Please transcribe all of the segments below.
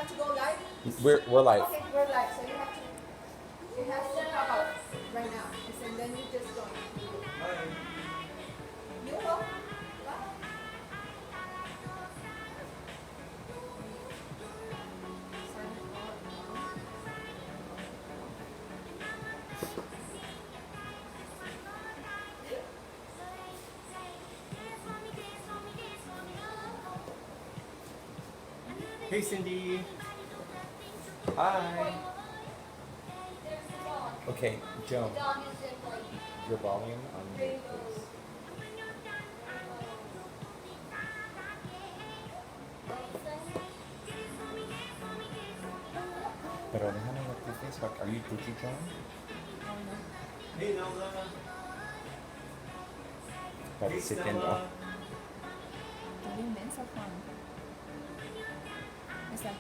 have to go live? We're live. Okay, we're live, so you have to, it has to pop up right now. And then you just join. You will? Bye. Hey, Cindy. Hi. Okay, Joan, your volume on mute, please. Pero déjame ver tu Facebook. Did you join? Hey, Nelda. Parece que no. Stella. Está bien densa, Juan. Está.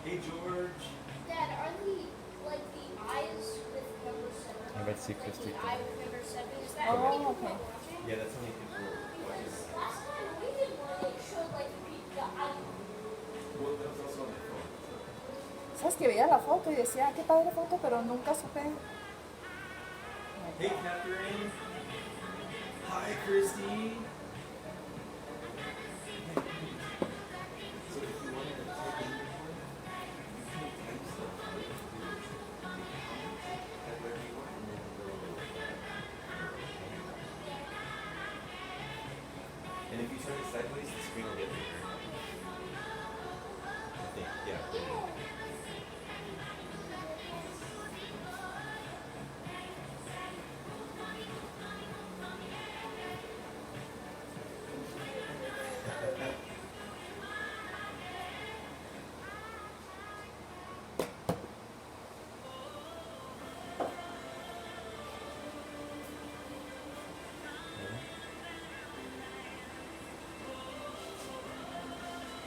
Hey, George. Dad, are the eyes with number 7? A ver si Christy The eye with number 7, is that Oh, how many people okay. are watching? Yeah, that's how many people are watching. Because last time we did one, it showed the eye. Well, that was also on my phone. Sabes que veía la foto y decía, qué padre foto, pero nunca supe. Hey, Catherine. Hi, Christy. So if you wanted to type in your one, you can type stuff right through at wherever you want, and then it'll go. And if you turn it sideways, the screen will get bigger. I think, yeah.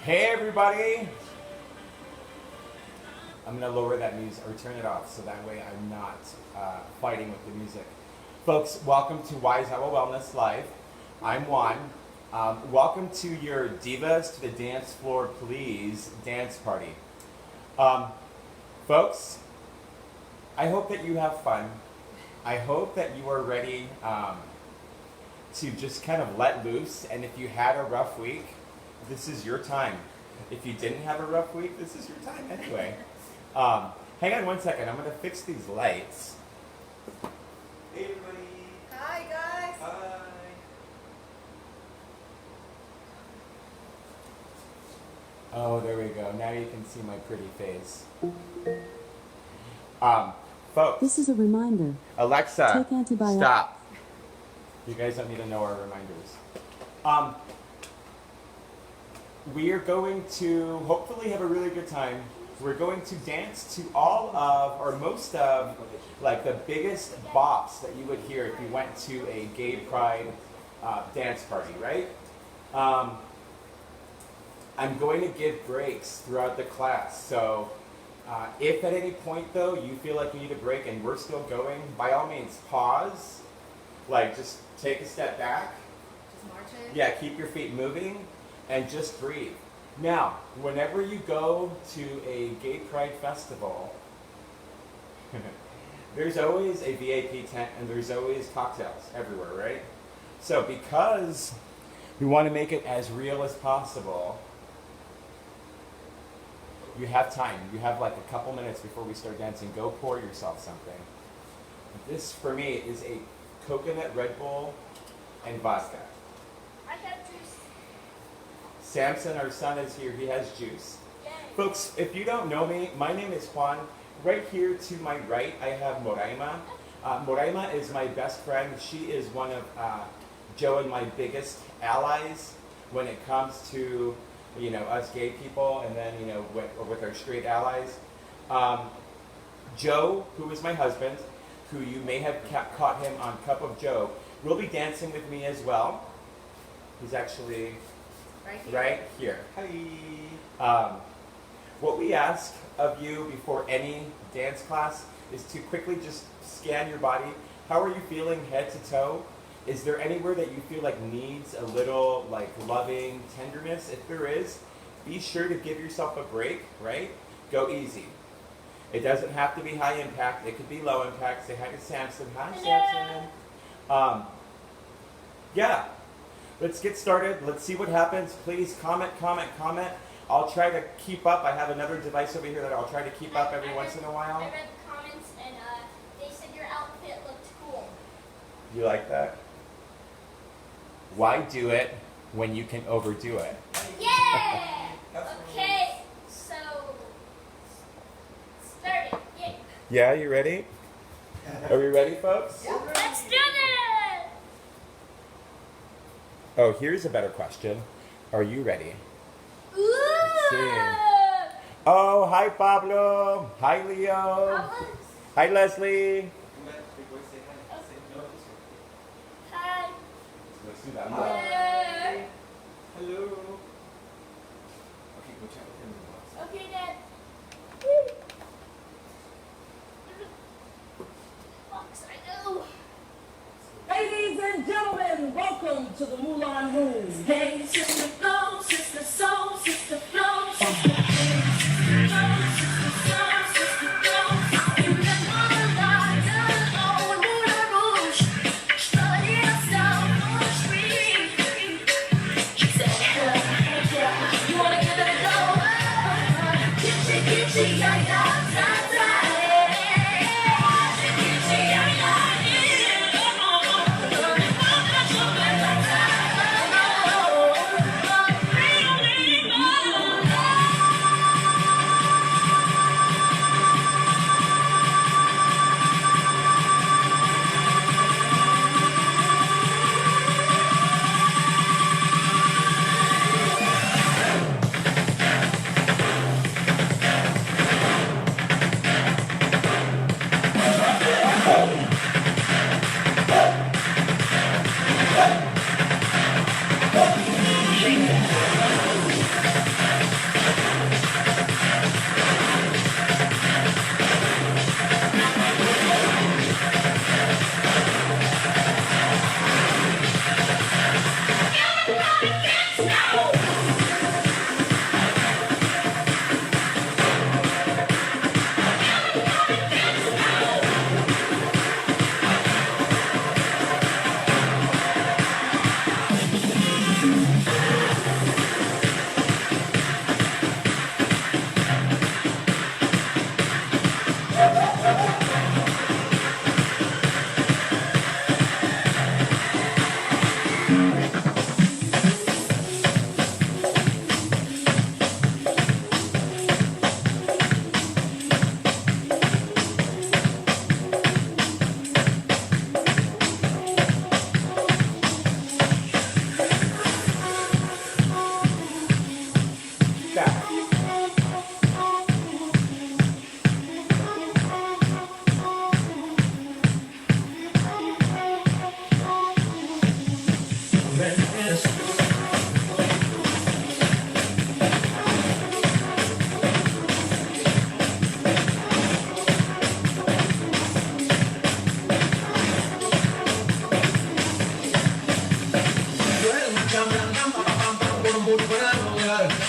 Hey, everybody. I'm going to lower that music, or turn it off, so that way I'm not fighting with the music. Folks, welcome to Wise Our Wellness Live. I'm Juan. Welcome to your Divas to the Dance Floor, Please dance party. Folks, I hope that you have fun. I hope that you are ready to just kind of let loose, and if you had a rough week, this is your time. If you didn't have a rough week, this is your time anyway. Hang on one second. I'm going to fix these lights. Hey, everybody. Hi, guys. Hi. Oh, there we go. Now you can see my pretty face. Folks, This is a reminder. Alexa, Take antibiotics. stop. You guys don't need to know our reminders. We are going to hopefully have a really good time. We're going to dance to all of, or most of, like the biggest bops that you would hear if you went to a gay pride dance party, right? I'm going to give breaks throughout the class. So if at any point though you feel like you need a break and we're still going, by all means pause, like just take a step back. Just marching. Yeah, keep your feet moving and just breathe. Now, whenever you go to a gay pride festival, there's always a VIP tent and there's always cocktails everywhere, right? So because we want to make it as real as possible, you have time. You have like a couple minutes before we start dancing. Go pour yourself something. This, for me, is a coconut Red Bull and vodka. I have juice. Samson, our son, is here. He has juice. Yay. Folks, if you don't know me, my name is Juan. Right here to my right, I have Moraima. Moraima is my best friend. She is one of Joe and my biggest allies when it comes to, you know, us gay people, and then, you know, with our straight allies. Joe, who is my husband, who you may have caught him on Cup of Joe, will be dancing with me as well. He's actually right here. Hi. What we ask of you before any dance class is to quickly just scan your body. How are you feeling head to toe? Is there anywhere that you feel like needs a little like loving tenderness? If there is, be sure to give yourself a break, right? Go easy. It doesn't have to be high impact. It could be low impact. Say hi to Samson. Hi, Samson. Yeah. Let's get started. Let's see what happens. Please comment, comment, comment. I'll try to keep up. I have another device over here that I'll try to keep up every once in a while. I read the comments and they said your outfit looked cool. You like that? Why do it when you can overdo it? Yeah! Okay, so start it. Yeah. Yeah, you ready? Are we ready, folks? Let's do this! Oh, here's a better question. Are you ready? Ooh! see. Oh, hi, Pablo. Hi, Leo. Hi, Leslie. Hi. Let's do that. Hi. Hello. Okay, go chat with him in the box. Okay, Dad. Box, I know. Ladies and gentlemen, welcome to the Moulin Rouge. Hey, sister flow, sister soul, sister flow, sister flow, sister soul, sister flow. You live on the line, oh, Moulin Rouge. Study yourself on the street. She said, hey, yeah, you wanna give it a go? Kitty, kitty, yeah, yeah, yeah, yeah.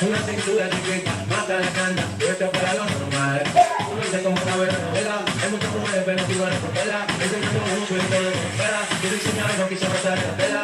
Una cintura chiquita, mata la cana, puesta para los normales. Uno se compra una buena novela, hay muchas mujeres, pero tú no eres portela. Ese es como un cuento de espera, yo diseñaba no quiso pasar la tela.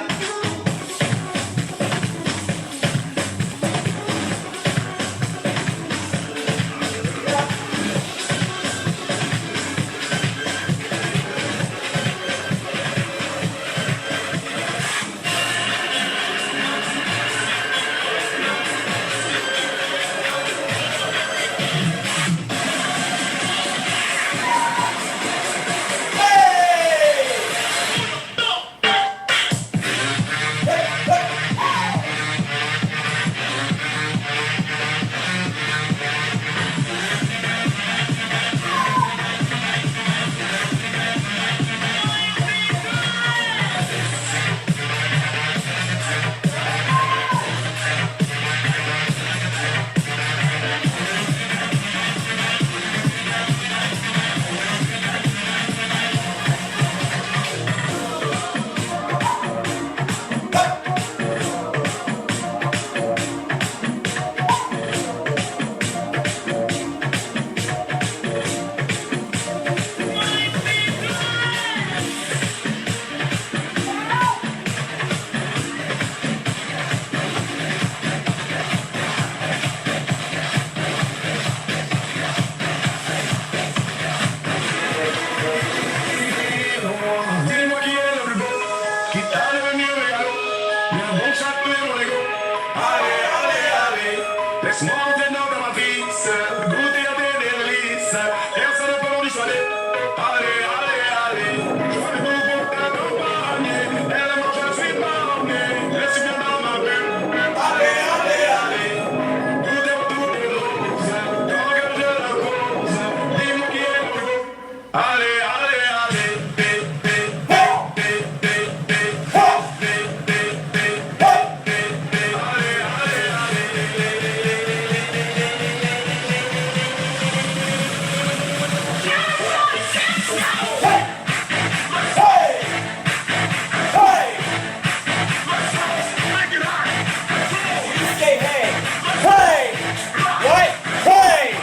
Smuovete il nome alla pizza, tutti a te delizia, e sarà però di sale, ale, ale, ale. Giovane tu porta compagni, e le mosce si donne, e si chiama una bella, ale, ale, ale. Tutte l'usa, come che c'è la cosa, dimmi chi è più, ale, ale, ale, Say hey! Hey! What? Hey!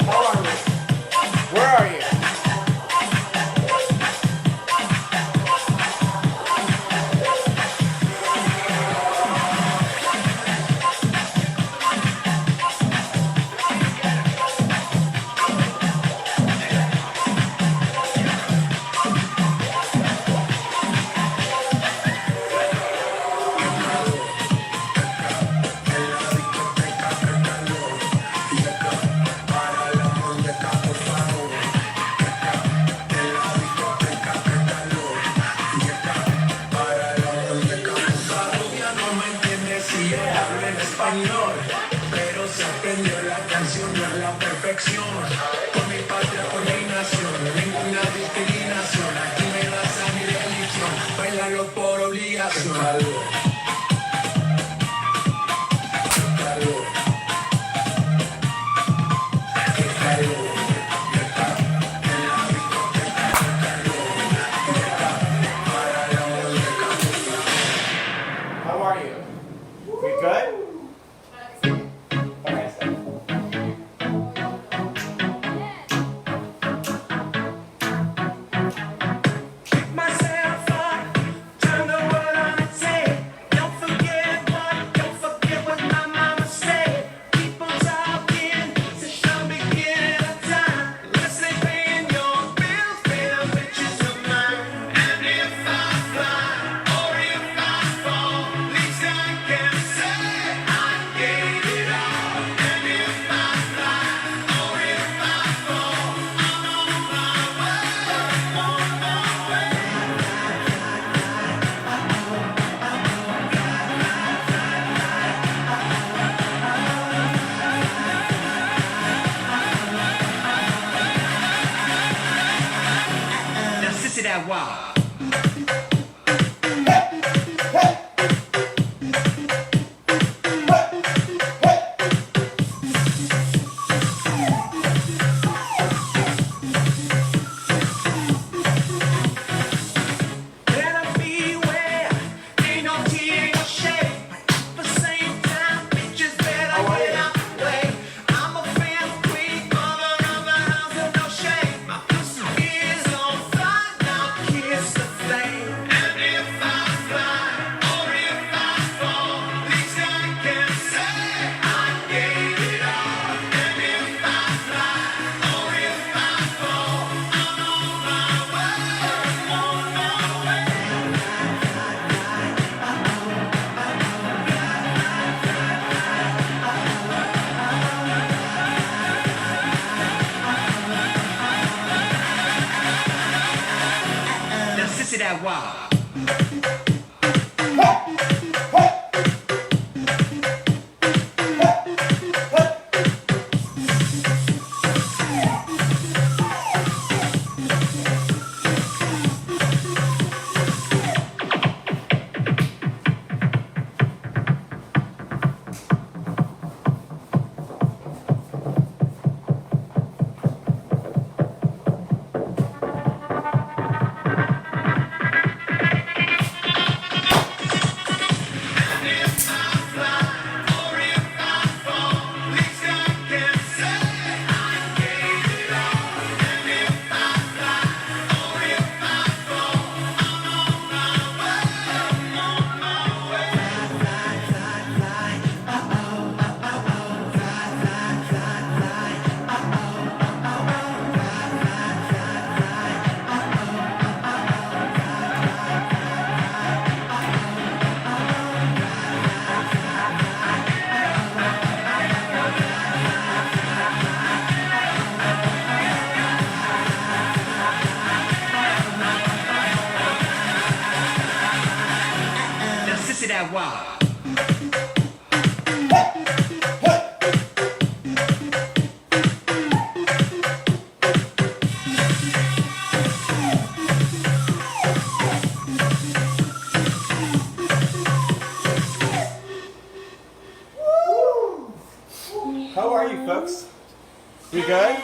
How are you? Where are you? no me entiende si yo hablo en español, pero se aprendió la canción no es la perfección. Por mi patria, por mi nación, ninguna discriminación. Aquí me das a mi religión, bailalo por obligación. Calor. Calor. Qué calor. How are you? We good? Okay, stop. Pick myself up, turn the world on its head. Don't forget what my mama said. People talking since the beginning of time. Unless they paying your bills, pay the riches of mine. And if I fly or if I fall, at least I can say I gave it all. And if I fly or if I fall, I'm on my way, on my way. Now sissy that wow. Better beware, ain't no tea, ain't no shade. At the same time, bitches better get out the way. I'm a fan queen, mother of the house with no shame. My pussy is on fire, now kiss the flame. And if I fly or if I fall, at least I can say I gave it all. And if I fly or if I fall, I'm on my way, on my way. Now sissy that wow. sissy that wild. How are you folks? We good?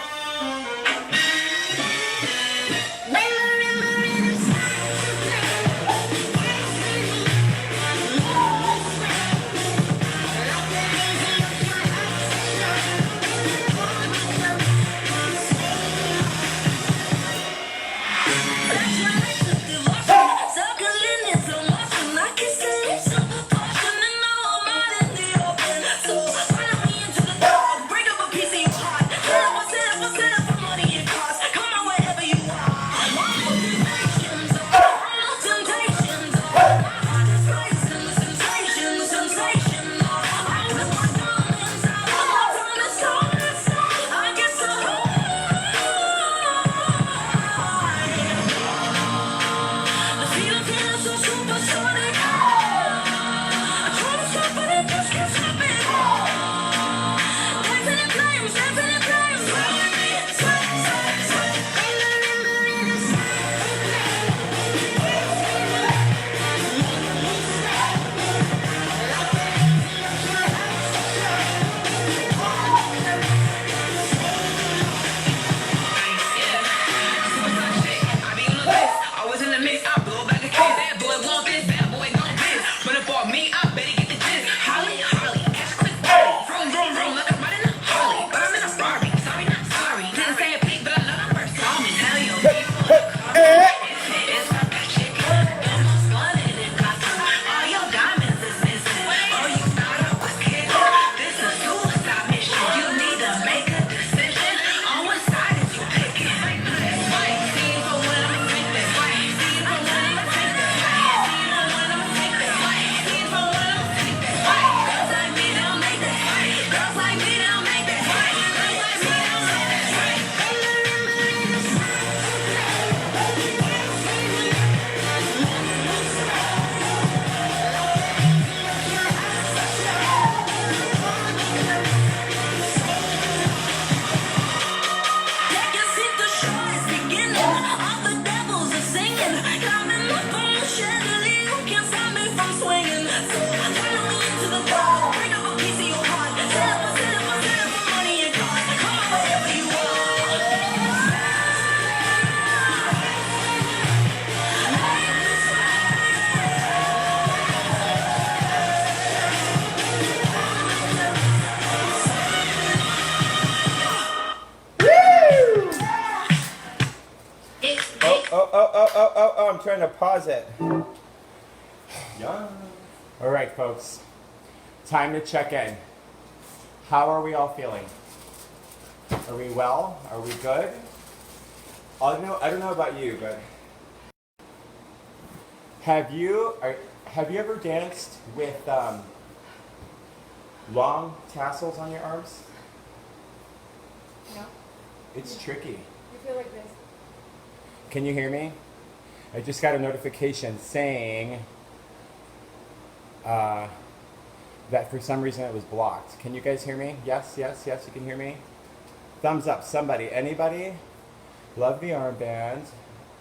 Oh, I'm trying to pause it. Yeah. All right, folks. Time to check in. How are we all feeling? Are we well? Are we good? I don't know about you, but have you ever danced with long tassels on your arms? No? It's tricky. You feel like this. Can you hear me? I just got a notification saying that for some reason it was blocked. Can you guys hear me? Yes, yes, yes, you can hear me? Thumbs up, somebody. Anybody? Love the armband.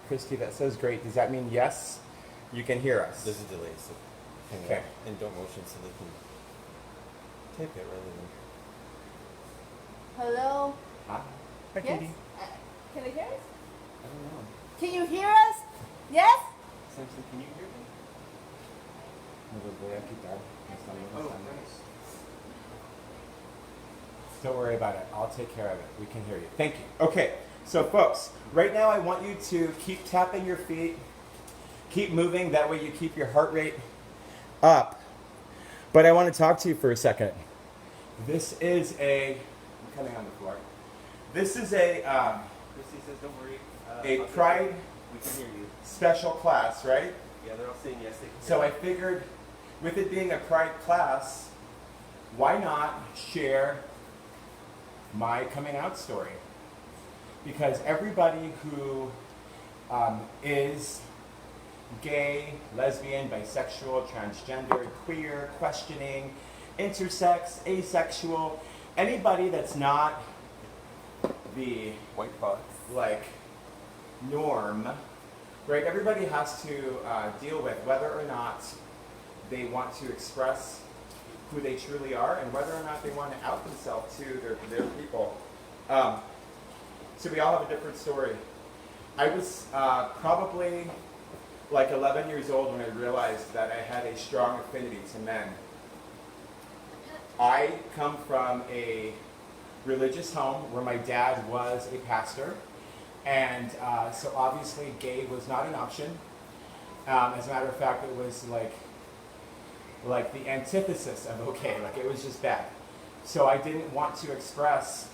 Christy, that says great. Does that mean yes? You can hear us. There's a delay, so hang Okay. on. And don't motion so they can type it rather than. Hello? Hi. Hi, Yes? Katie. Can they hear us? I don't know. Can you hear us? Yes? Essentially, can you hear me? Me los voy a quitar. Me están molestando. Don't worry about it. I'll take care of it. We can hear you. Thank you. Okay, so folks, right now I want you to keep tapping your feet, keep moving. That way you keep your heart rate up. But I want to talk to you for a second. This is I'm coming on the floor. This is Christy says, don't worry. a Pride We can hear you. special class, right? Yeah, they're all saying yes, they can So hear I figured, with it being a Pride class, why not share my coming out story? Because everybody who is gay, lesbian, bisexual, transgender, queer, questioning, intersex, asexual, anybody that's not the White box. like norm, right? Everybody has to deal with whether or not they want to express who they truly are and whether or not they want to out themselves to their people. So we all have a different story. I was probably like 11 years old when I realized that I had a strong affinity to men. I come from a religious home where my dad was a pastor, and so obviously gay was not an option. As a matter of fact, it was like the antithesis of okay, like it was just bad. So I didn't want to express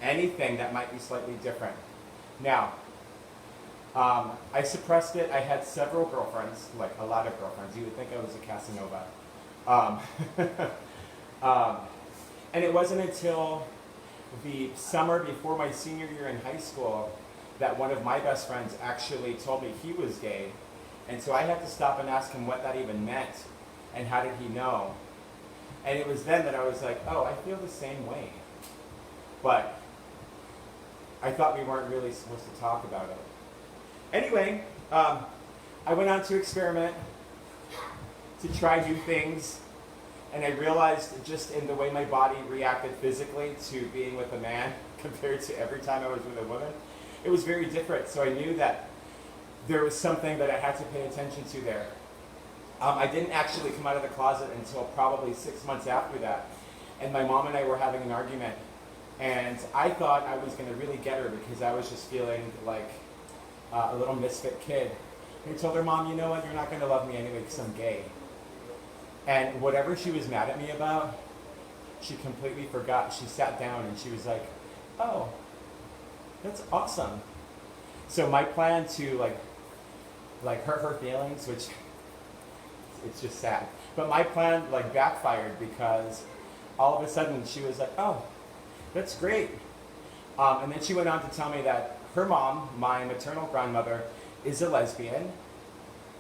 anything that might be slightly different. Now, I suppressed it. I had several girlfriends, like a lot of girlfriends. You would think I was a Casanova. And it wasn't until the summer before my senior year in high school that one of my best friends actually told me he was gay. And so I had to stop and ask him what that even meant and how did he know. And it was then that I was like, oh, I feel the same way. But I thought we weren't really supposed to talk about it. Anyway, I went on to experiment, to try new things, and I realized just in the way my body reacted physically to being with a man compared to every time I was with a woman, it was very different. So I knew that there was something that I had to pay attention to there. I didn't actually come out of the closet until probably 6 months after that. And my mom and I were having an argument. And I thought I was going to really get her because I was just feeling like a little misfit kid. And I told her, Mom, you know what? You're not going to love me anyway because I'm gay. And whatever she was mad at me about, she completely forgot. She sat down and she was like, oh, that's awesome. So my plan to like hurt her feelings, which it's just sad. But my plan like backfired because all of a sudden she was like, oh, that's great. And then she went on to tell me that her mom, my maternal grandmother, is a lesbian.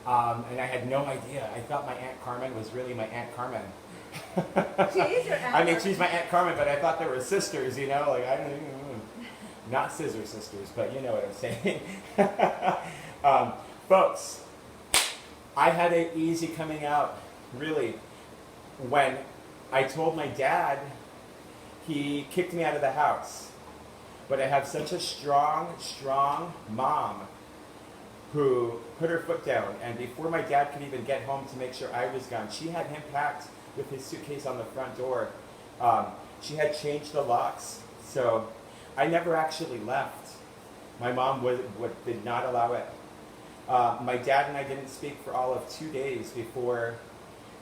And I had no idea. I thought my Aunt Carmen was really my Aunt Carmen. She is your Aunt I mean, Carmen. she's my Aunt Carmen, but I thought they were sisters, you know? Like, I don't even not scissor sisters, but you know what I'm saying. Folks, I had it easy coming out, really. When I told my dad, he kicked me out of the house. But I have such a strong, strong mom who put her foot down. And before my dad could even get home to make sure I was gone, she had him packed with his suitcase on the front door. She had changed the locks. So I never actually left. My mom did not allow it. My dad and I didn't speak for all of 2 days before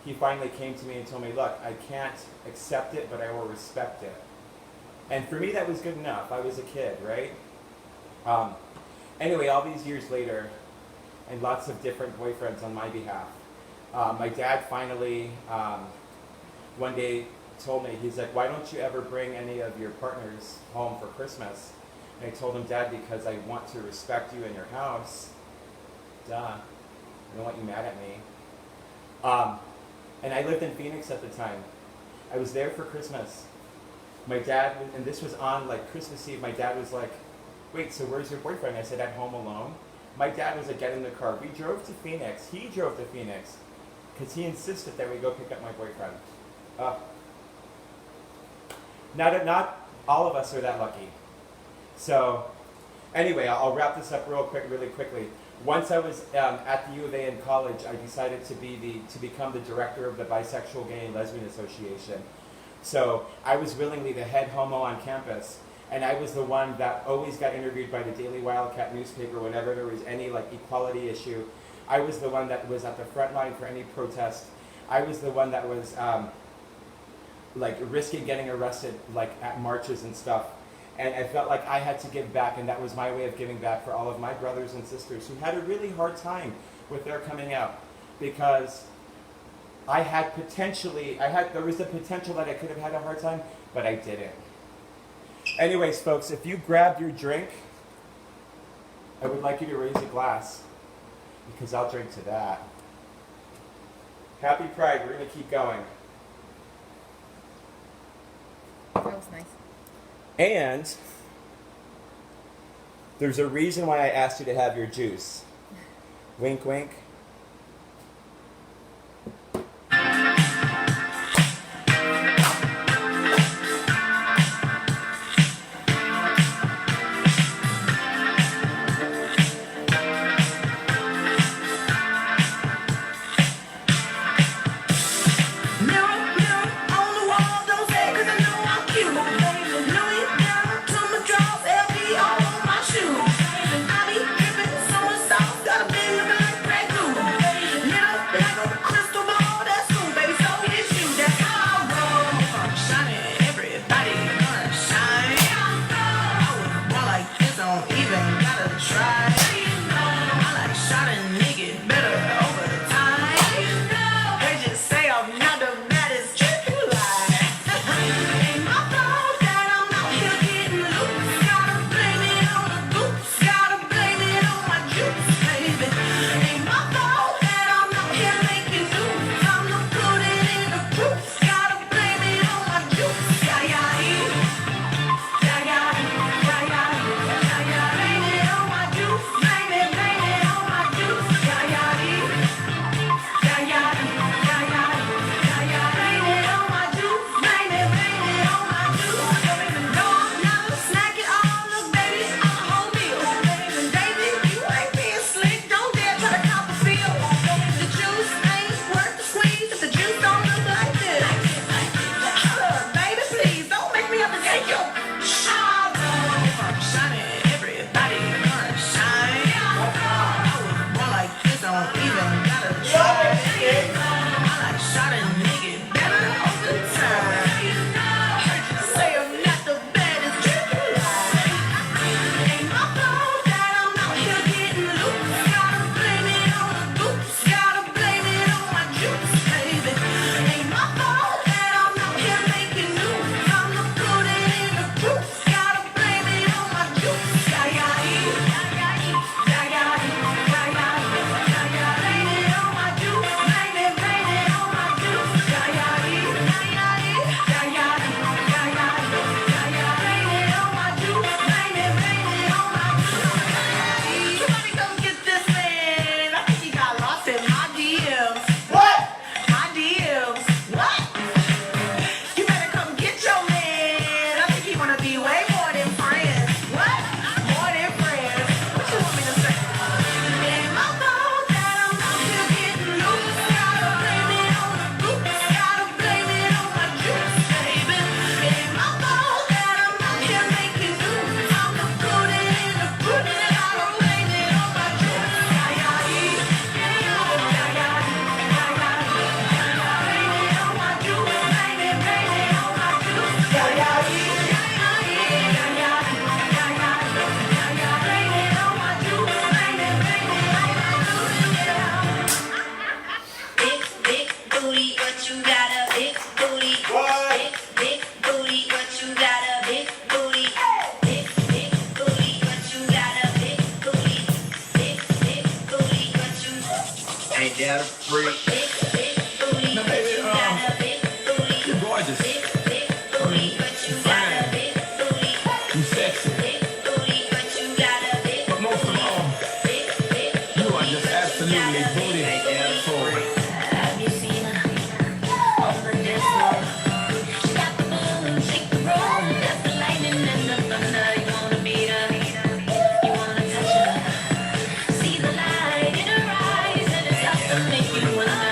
he finally came to me and told me, look, I can't accept it, but I will respect it. And for me, that was good enough. I was a kid, right? Anyway, all these years later, and lots of different boyfriends on my behalf, my dad finally, one day told me, he's like, why don't you ever bring any of your partners home for Christmas? And I told him, Dad, because I want to respect you in your house. Duh. I don't want you mad at me. And I lived in Phoenix at the time. I was there for Christmas. My dad, and this was on like Christmas Eve, my dad was like, wait, so where's your boyfriend? I said, at home alone. My dad was like, get in the car. We drove to Phoenix. He drove to Phoenix because he insisted that we go pick up my boyfriend. Not all of us are that lucky. So anyway, I'll wrap this up really quickly. Once I was at the U of A in college, I decided to become the director of the Bisexual, Gay, and Lesbian Association. So I was willingly the head homo on campus, and I was the one that always got interviewed by the Daily Wildcat newspaper whenever there was any like equality issue. I was the one that was at the front line for any protest. I was the one that was like risking getting arrested like at marches and stuff. And I felt like I had to give back, and that was my way of giving back for all of my brothers and sisters who had a really hard time with their coming out, because there was the potential that I could have had a hard time, but I didn't. Anyways, folks, if you grabbed your drink, I would like you to raise a glass. because I'll drink to that. Happy Pride. We're going to keep going. That was nice. And there's a reason why I asked you to have your juice. Wink, wink. Make you wonder.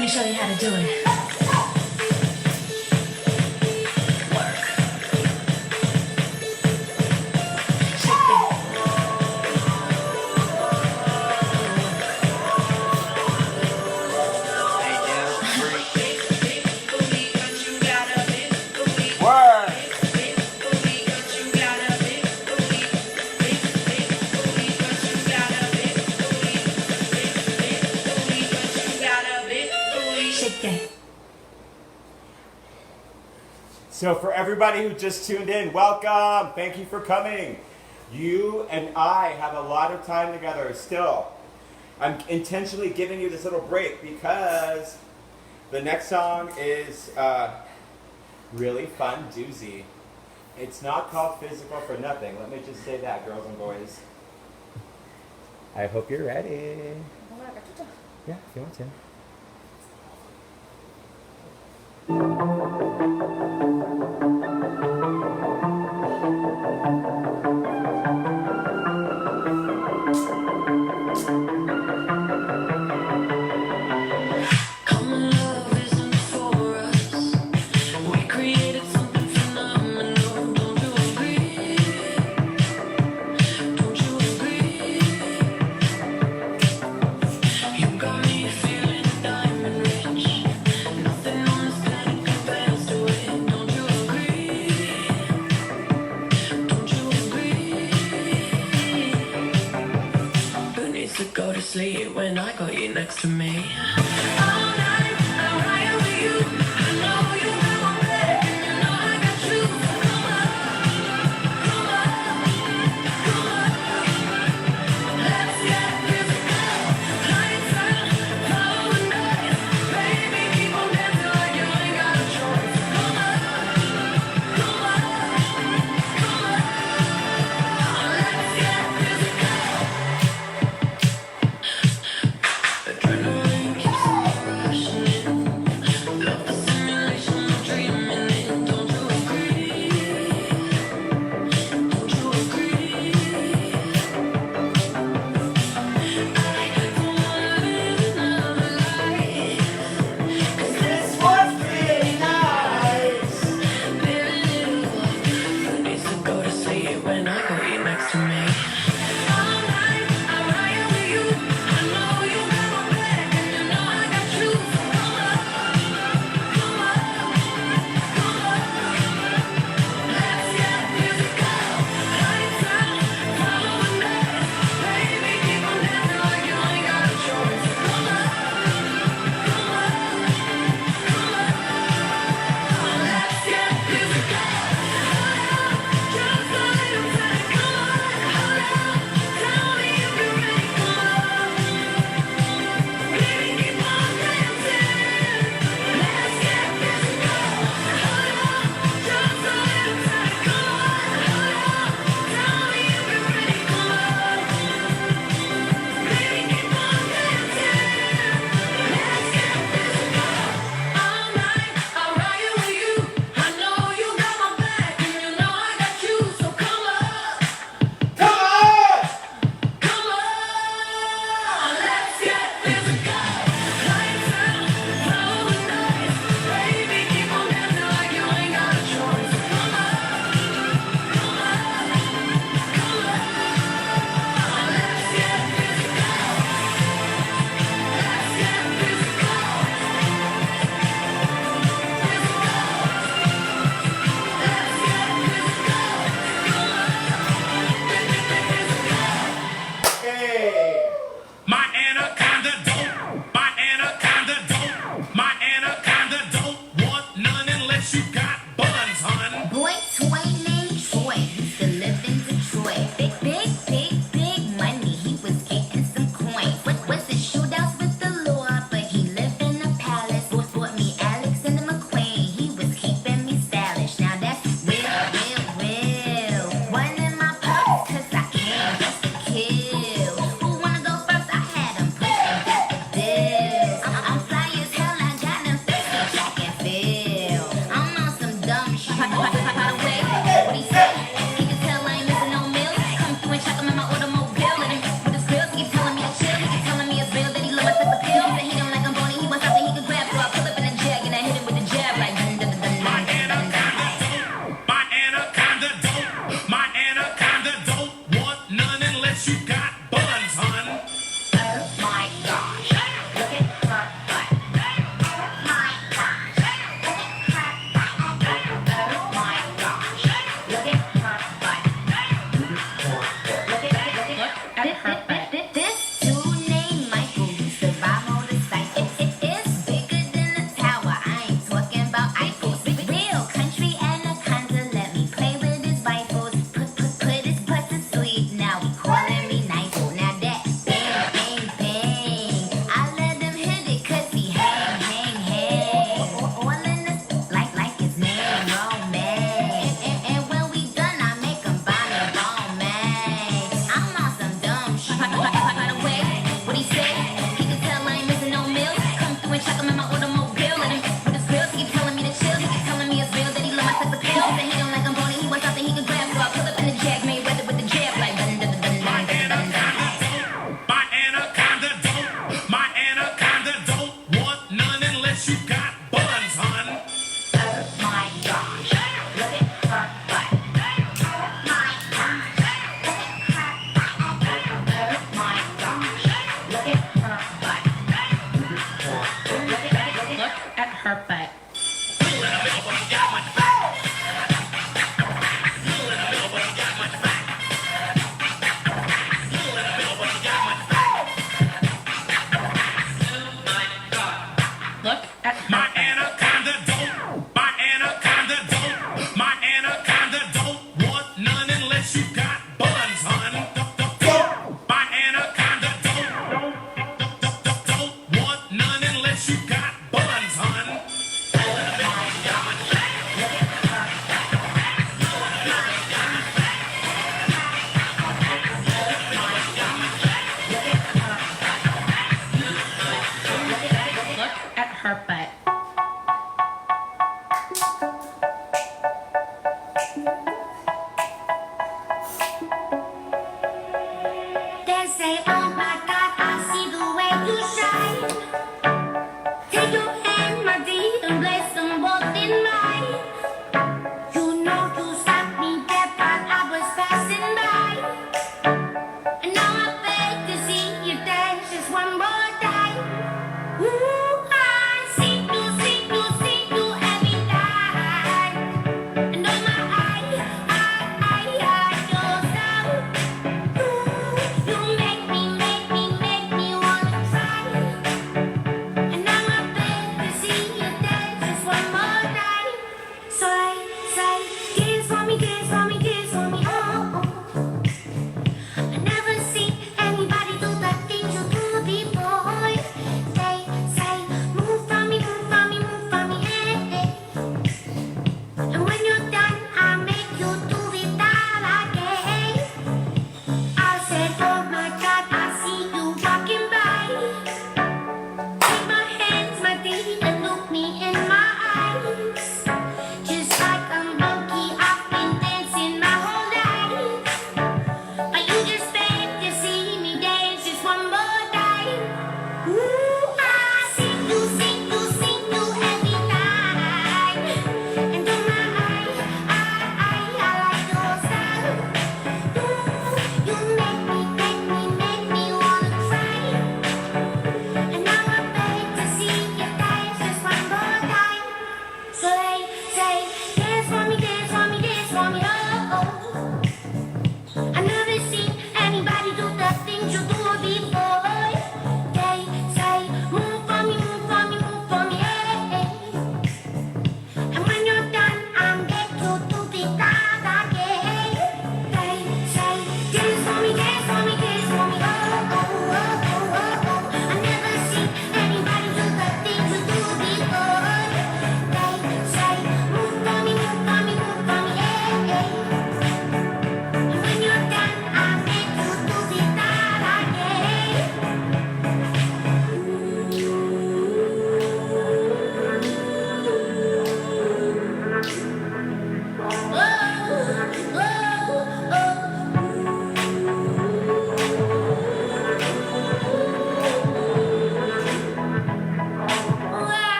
Let me show you how to do it. Work. Shake that. Word. Shake that. So for everybody who just tuned in, welcome. Thank you for coming. You and I have a lot of time together still. I'm intentionally giving you this little break because the next song is really fun doozy. It's not called Physical for nothing. Let me just say that, girls and boys. I hope you're ready. Yeah, if you want to. Common love isn't for us. We created something phenomenal. Don't you agree? Don't you agree? You got me feeling diamond rich. Nothing on this planet compares to it. Don't you agree? Don't you agree? Who needs to go to sleep when I got you next to me? All night, I'm high over you. I know you have my back, and you know I got you. Come on, come on, come on. Let's get physical. Lights out, follow the noise. Baby, keep on dancing like you ain't got a choice. Come on, come on, come on. Let's get physical. Adrenaline keeps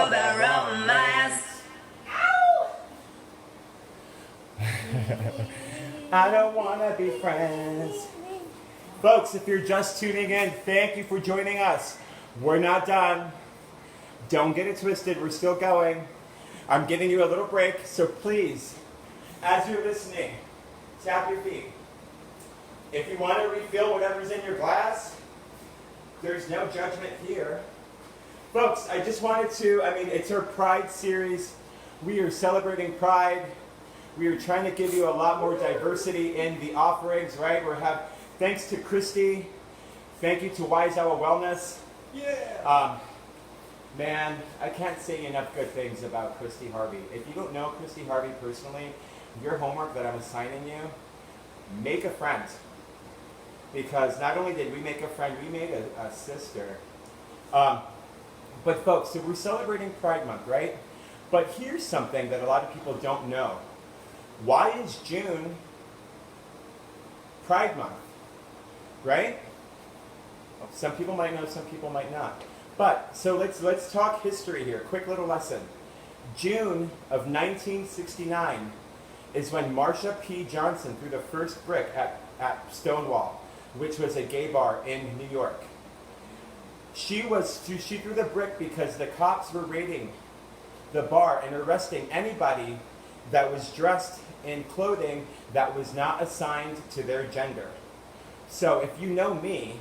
all that romance. I don't want to be friends. Folks, if you're just tuning in, thank you for joining us. We're not done. Don't get it twisted. We're still going. I'm giving you a little break, so please, as you're listening, tap your feet. If you want to refill whatever's in your glass, there's no judgment here. Folks, I just wanted to, it's our Pride series. We are celebrating Pride. We are trying to give you a lot more diversity in the offerings, right? Thanks to Christy. Thank you to Wise Hour Wellness. Yeah. Man, I can't say enough good things about Christy Harvey. If you don't know Christy Harvey personally, your homework that I'm assigning you, make a friend. Because not only did we make a friend, we made a sister. But folks, so we're celebrating Pride Month, right? But here's something that a lot of people don't know. Why is June Pride Month? Right? Some people might know, some people might not. But, so let's talk history here. Quick little lesson. June of 1969 is when Marsha P. Johnson threw the first brick at Stonewall, which was a gay bar in New York. She threw the brick because the cops were raiding the bar and arresting anybody that was dressed in clothing that was not assigned to their gender. So if you know me,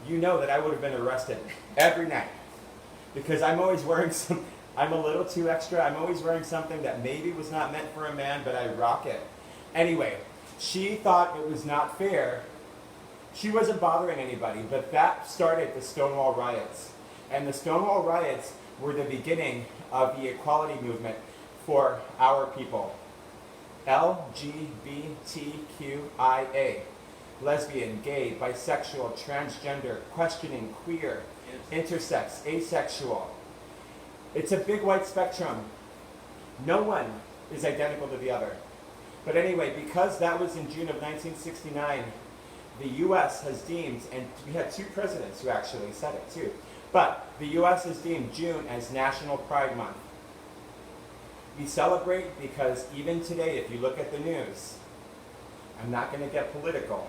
you know that I would have been arrested every night because I'm always wearing I'm a little too extra. I'm always wearing something that maybe was not meant for a man, but I rock it. Anyway, she thought it was not fair. She wasn't bothering anybody, but that started the Stonewall riots. And the Stonewall riots were the beginning of the equality movement for our people. LGBTQIA. Lesbian, gay, bisexual, transgender, questioning, queer, intersex, asexual. It's a big white spectrum. No one is identical to the other. But anyway, because that was in June of 1969, the U.S. has deemed, and we had two presidents who actually said it too, but the U.S. has deemed June as National Pride Month. We celebrate because even today, if you look at the news, I'm not going to get political,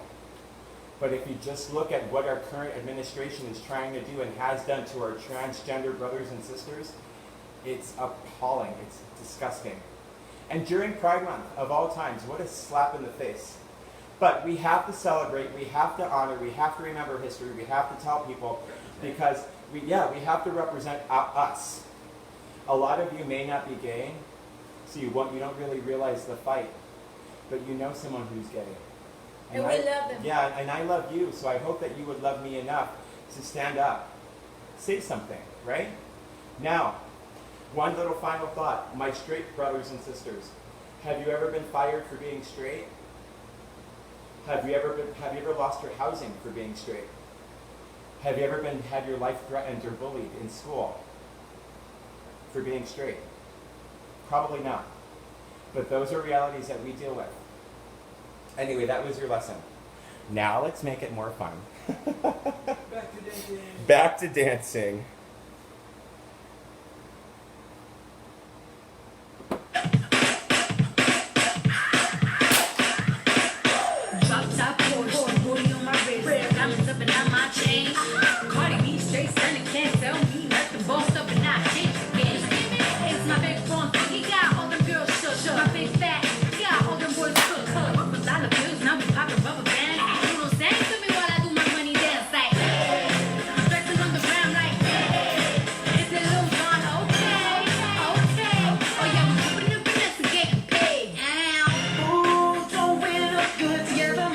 but if you just look at what our current administration is trying to do and has done to our transgender brothers and sisters, it's appalling. It's disgusting. And during Pride Month, of all times, what a slap in the face. But we have to celebrate, we have to honor, we have to remember history, we have to tell people, because we have to represent us. A lot of you may not be gay, so you don't really realize the fight, but you know someone who's gay. And we love them. Yeah, and I love you, so I hope that you would love me enough to stand up. Say something, right? Now, one little final thought. My straight brothers and sisters, have you ever been fired for being straight? Have you ever lost your housing for being straight? Have you ever had your life threatened or bullied in school for being straight? Probably not. But those are realities that we deal with. Anyway, that was your lesson. Now let's make it more fun. Back to dancing. Back to dancing. Drop top Porsche, booty on my wrist, diamonds up and down my chain. Cardi B straight stunning, can't tell me nothing. Bossed up and not change again. It's my big phone, he got all them girls shook. My big fat, got all them boys cook. $1 bills, now we poppin' rubber bands. You don't sing to me while I do my money dance like. I'm flexing on the ground like. It's a little John, okay. Oh yeah, we keeping it finesse and getting paid. Ooh, don't we look good together?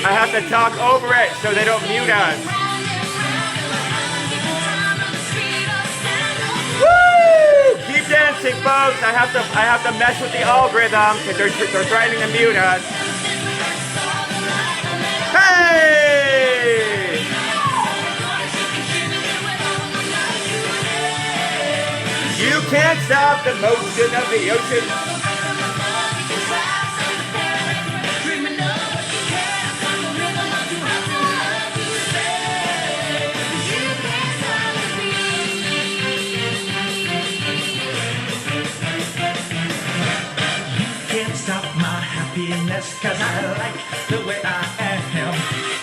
I have to talk over it so they don't mute us. Woo! Keep dancing, folks. I have to mess with the algorithm because they're trying to mute us. Hey! You can't stop the motion of the ocean. Can't stop my happiness, cause I like the way I am.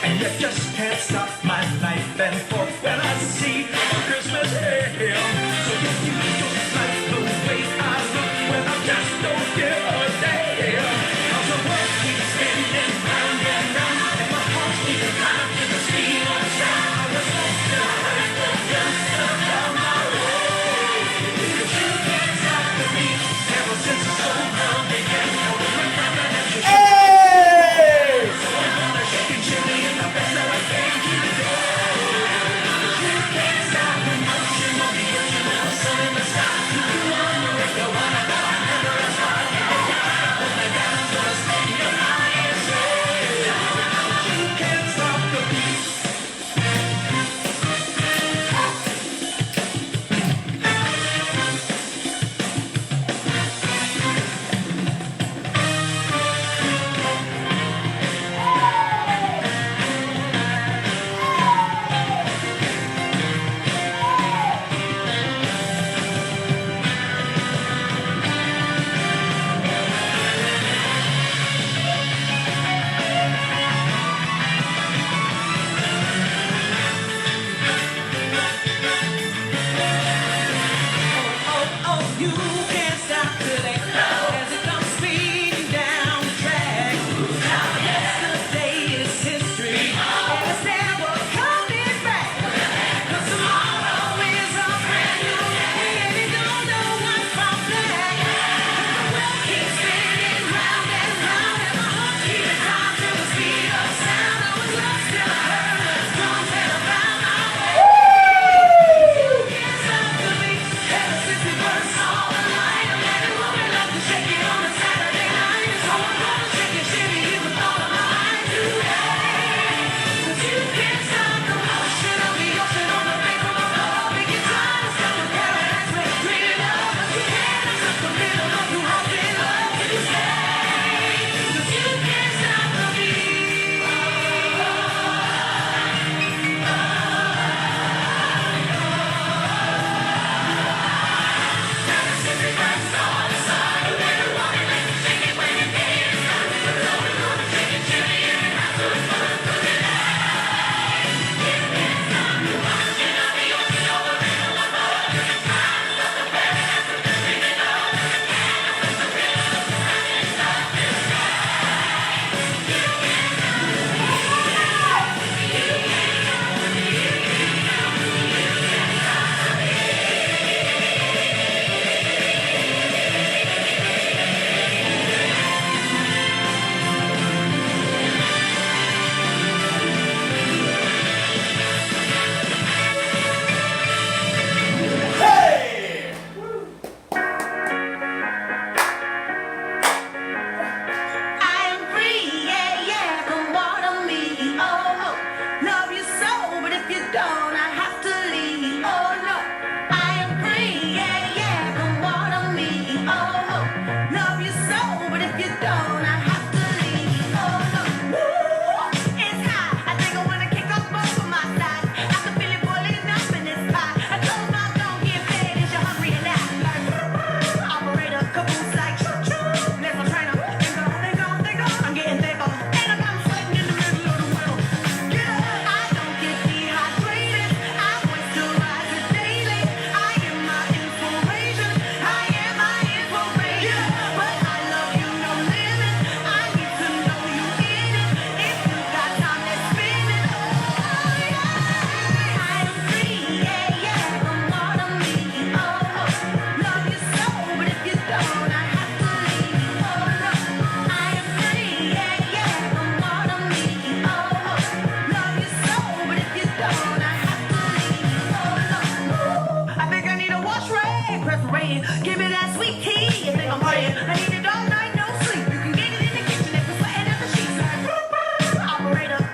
And you just can't stop my life and forth when I see a Christmas hymn. So if you don't like the way I look, well, I just don't give a damn. Cause the world keeps spinning round and round, and my heart keeps climbing to the speed of sound. I was hoping to break the dust of my road, because you can't stop the beat ever since the soul world began. Hey! So I'm gonna shake and chilly in the best that I can.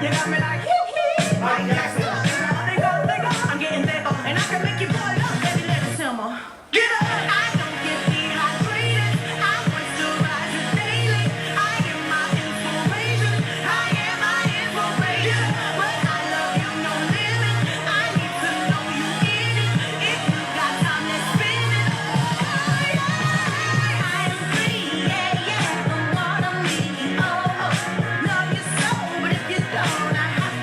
You got me like, Mike Jackson. They go, I'm getting there, and I can make you boil up, baby, let it simmer. Get up! I don't get dehydrated. I moisturize daily. I am my inspiration. I am my inspiration. But I love you, no limit. I need to know you in it. If you got time, let's spend it. I am free, yeah, the one of me. Oh, love you so, but if you don't, I have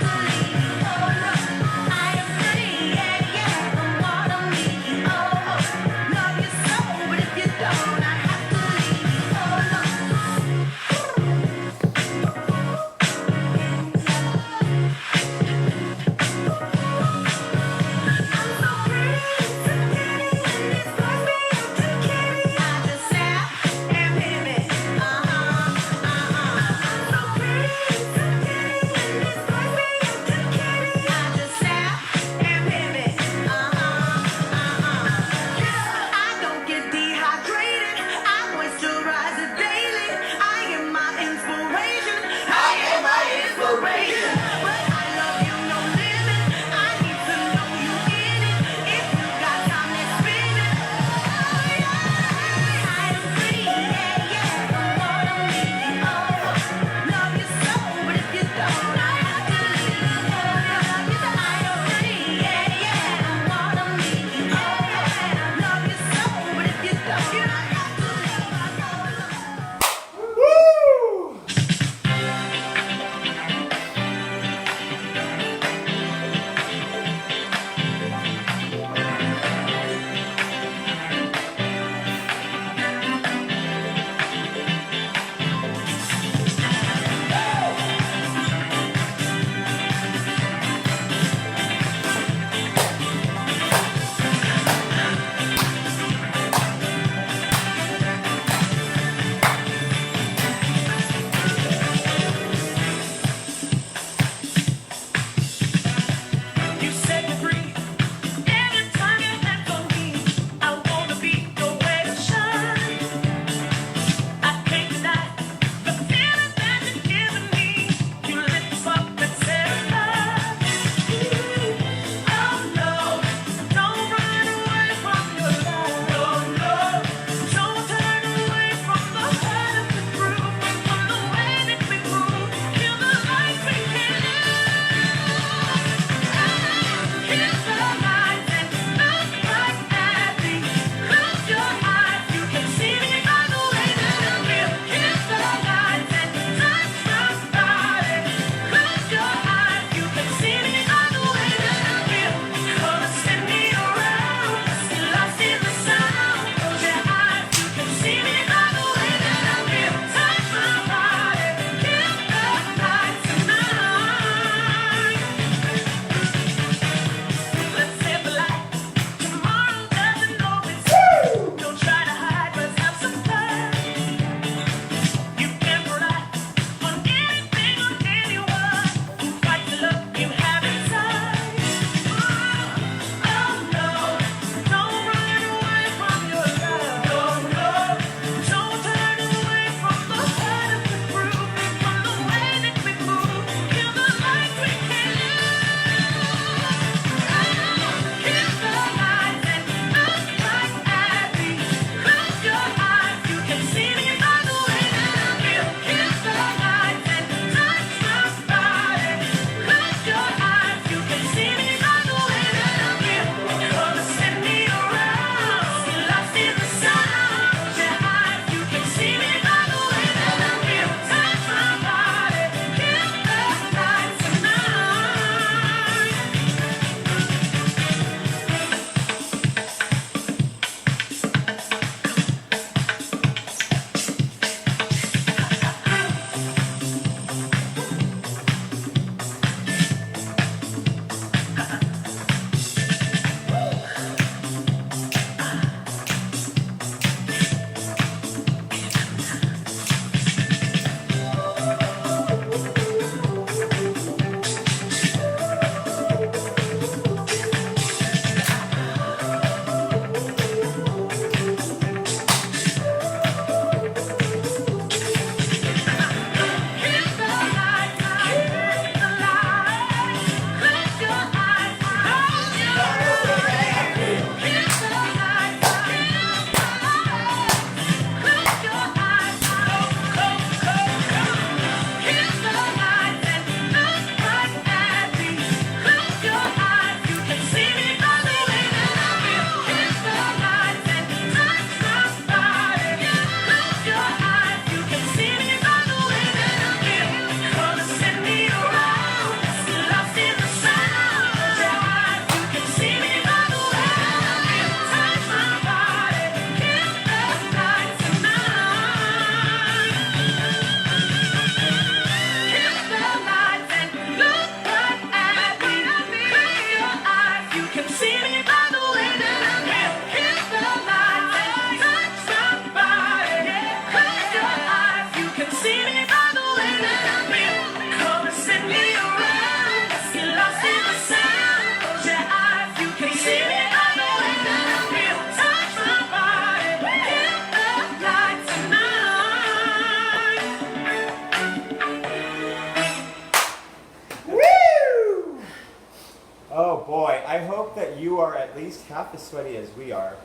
Oh boy, I hope that you are at least half as sweaty as we are.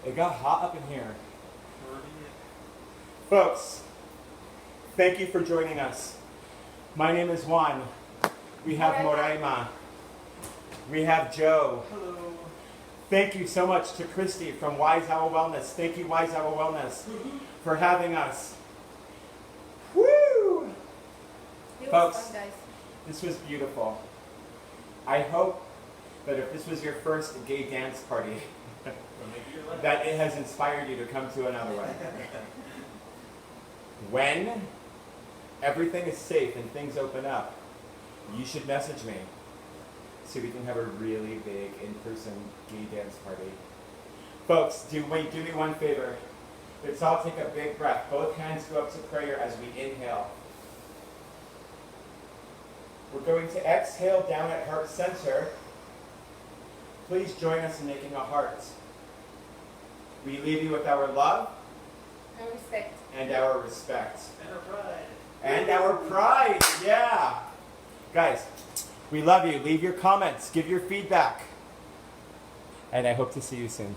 It got hot up in here. Folks, thank you for joining us. My name is Juan. We have Moraima. We have Joe. Hello. Thank you so much to Christy from Wise Owl Wellness. Thank you, Wise Owl Wellness, for having us. Woo! It was Folks, fun, guys. this was beautiful. I hope that if this was your first gay dance party, that it has inspired you to come to another one. When everything is safe and things open up, you should message me so we can have a really big in-person gay dance party. Folks, do me one favor. Let's all take a big breath. Both hands go up to prayer as we inhale. We're going to exhale down at heart center. Please join us in making a heart. We leave you with our love And respect. and our respect. And our pride. And our pride, yeah. Guys, we love you. Leave your comments, give your feedback. And I hope to see you soon.